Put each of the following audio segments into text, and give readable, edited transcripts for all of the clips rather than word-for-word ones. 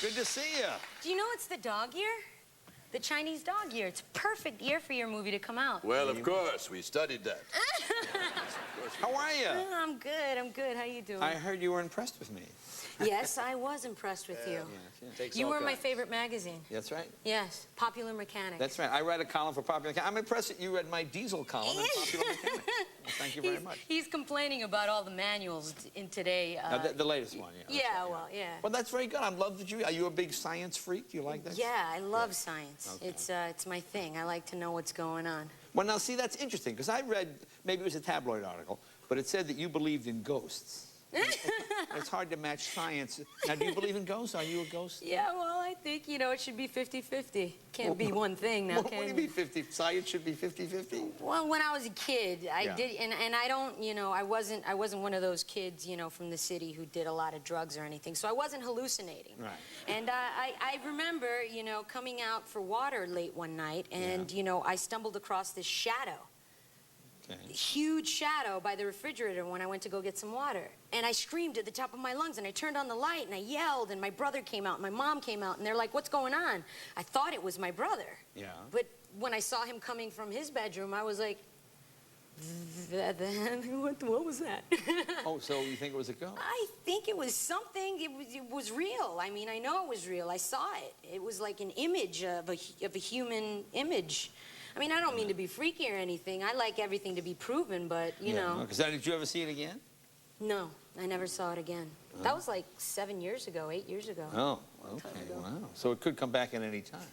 Good to see you. Do you know it's the dog year? The Chinese dog year. It's a perfect year for your movie to come out. Well, of course, we studied that. How are you? I'm good. I'm good. How you doing? I heard you were impressed with me. Yes, I was impressed with you. Yes. You were my favorite magazine. That's right. Yes, Popular Mechanic. That's right. I read a column for Popular Mechanic. I'm impressed that you read my diesel column in Popular Mechanic. Well, thank you very much. He's complaining about all the manuals in today. The latest one, yeah. Yeah, right, well, yeah. Well, that's very good. I love that you. Are you a big science freak? Do you like that? Yeah, I love science. Okay. It's my thing. I like to know what's going on. Well, now, see, that's interesting, because I read, maybe it was a tabloid article, but it said that you believed in ghosts. It's hard to match science. Now, do you believe in ghosts? Are you a ghost? Yeah, well, I think, it should be 50-50. Can't be one thing now, What do you mean 50? Science should be 50-50? Well, when I was a kid, I did, and I don't, I wasn't one of those kids, from the city who did a lot of drugs or anything, so I wasn't hallucinating. Right. And I remember, coming out for water late one night, and, I stumbled across this shadow. Okay. Huge shadow by the refrigerator when I went to go get some water. And I screamed at the top of my lungs, and I turned on the light, and I yelled, and my brother came out, and my mom came out, and they're like, "What's going on?" I thought it was my brother. Yeah. But when I saw him coming from his bedroom, I was like, what was that? Oh, so you think it was a ghost? I think it was something. It was real. I mean, I know it was real. I saw it. It was like an image of a human image. I mean, I don't mean to be freaky or anything. I like everything to be proven, but, you know. Because did you ever see it again? No, I never saw it again. Oh. That was like 7 years ago, 8 years ago. Oh, okay, wow. So it could come back at any time.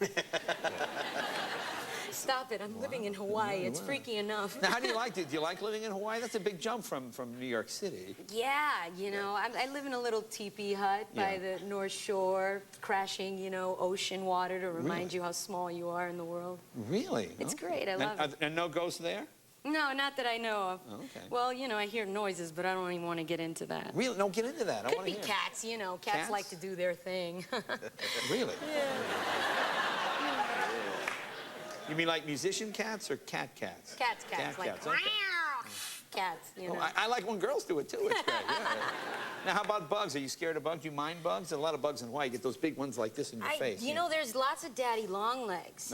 Stop it, I'm living in Hawaii. It's freaky enough. Now, how do you like it? Do you like living in Hawaii? That's a big jump from New York City. Yeah, I live in a little teepee hut by the North Shore, crashing, ocean water to remind you how small you are in the world. Really? It's great, I love it. And no ghosts there? No, not that I know of. Oh, okay. Well, I hear noises, but I don't even want to get into that. Really? No, get into that. I Could be hear. cats, Cats like to do their thing. Really? Yeah. You mean like musician cats or cats? Cats. Cat like, cats, okay. Cats, I like when girls do it, too. It's great, yeah. Now, how about bugs? Are you scared of bugs? Do you mind bugs? There's a lot of bugs in Hawaii. You get those big ones like this in your face. There's lots of daddy long legs,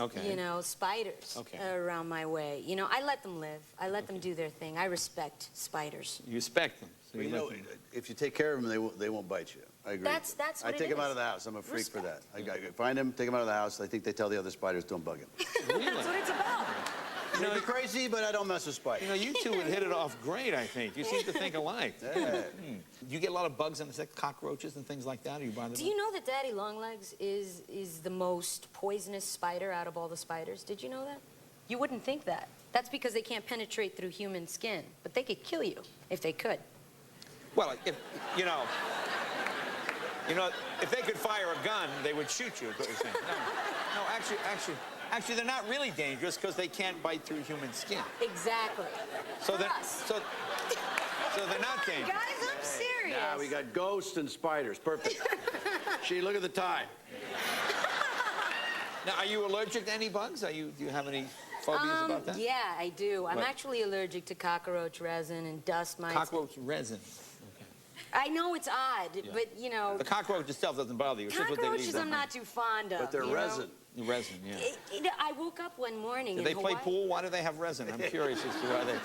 spiders around my way. I let them live. I let them do their thing. I respect spiders. You respect them. So Well, if you take care of them, they won't bite you. I agree. That's what I take them out of the house. I'm a freak for that. I find them, take them out of the house. I think they tell the other spiders, don't bug him. Really? That's what it's about. You're crazy, but I don't mess with spiders. You two would hit it off great, I think. You seem to think alike. Yeah. Do you get a lot of bugs and cockroaches and things like that? Are you bothered? Do you know that daddy longlegs is the most poisonous spider out of all the spiders? Did you know that? You wouldn't think that. That's because they can't penetrate through human skin, but they could kill you if they could. Well, if they could fire a gun, they would shoot you, is what you're saying. No, actually, they're not really dangerous because they can't bite through human skin. Exactly. So they're not dangerous. Guys, I'm serious. Now we got ghosts and spiders. Perfect. She, look at the time. Now, are you allergic to any bugs? Do you have any phobias about that? Yeah, I do. I'm What? actually allergic to cockroach resin and dust mites. Cockroach resin. I know it's odd, but The cockroach itself doesn't bother you. It's just what they leave cockroaches I'm not too fond of. But they're resin. Resin, yeah. I woke up one morning Do in they play Hawaii. pool? Why do they have resin? I'm curious as to why they...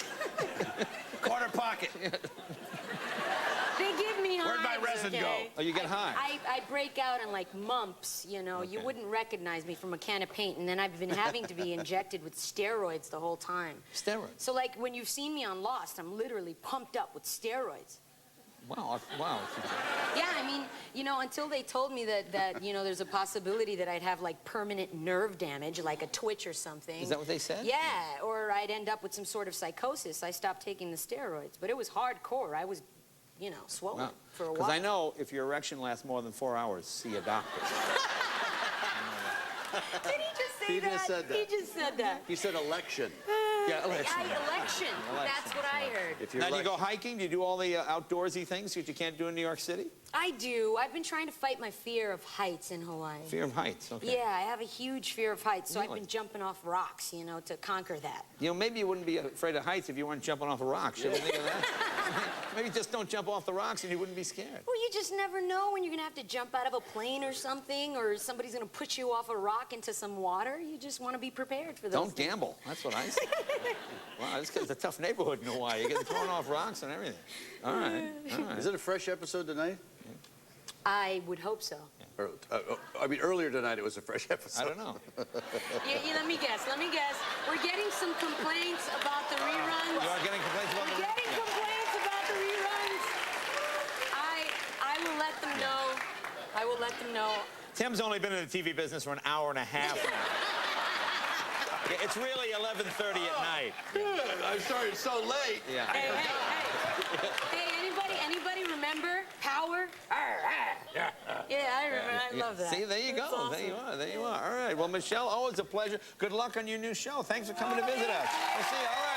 Corner pocket. They give me hives. Where'd my resin go? Oh, you get high. I break out in like mumps, You wouldn't recognize me from a can of paint, and then I've been having to be injected with steroids the whole time. Steroids? So like when you've seen me on Lost, I'm literally pumped up with steroids. Wow. Yeah, I mean, until they told me that there's a possibility that I'd have like permanent nerve damage, like a twitch or something. Is that what they said? Yeah, or I'd end up with some sort of psychosis. I stopped taking the steroids, but it was hardcore. I was, swollen for a while. Because I know if your erection lasts more than 4 hours, see a doctor. Did he just say that? He just said that. He just said that. He said election. Yeah, election. Election. That's what I heard. If you're Now, do you go hiking? Do you do all the outdoorsy things that you can't do in New York City? I do. I've been trying to fight my fear of heights in Hawaii. Fear of heights, okay. Yeah, I have a huge fear of heights, so I've Really? been jumping off rocks, you know, to conquer that. You know, maybe you wouldn't be afraid of heights if you weren't jumping off a rock. Should we think of that? Maybe just don't jump off the rocks and you wouldn't be scared. Well, you just never know when you're gonna have to jump out of a plane or something, or somebody's gonna put you off a rock into some water. You just want to be prepared for those Don't things. gamble. That's what I say. Wow, this is a tough neighborhood in Hawaii. You're getting thrown off rocks and everything. All right, all right. Is it a fresh episode tonight? I would hope so. Or, I mean, earlier tonight it was a fresh episode. I don't know. Yeah, let me guess. We're getting some complaints about the reruns. You are getting complaints about We're getting complaints about the reruns. I will let them know. I will let them know. Tim's only been in the TV business for an hour and a half now. Yeah, it's really 11:30 at night. I started so late. Yeah. Hey, anybody remember Power? Yeah, I remember. I love that. See, there you go. That's awesome. There you are. All right. Well, Michelle, always a pleasure. Good luck on your new show. Thanks for coming to visit us. We'll see you. All right.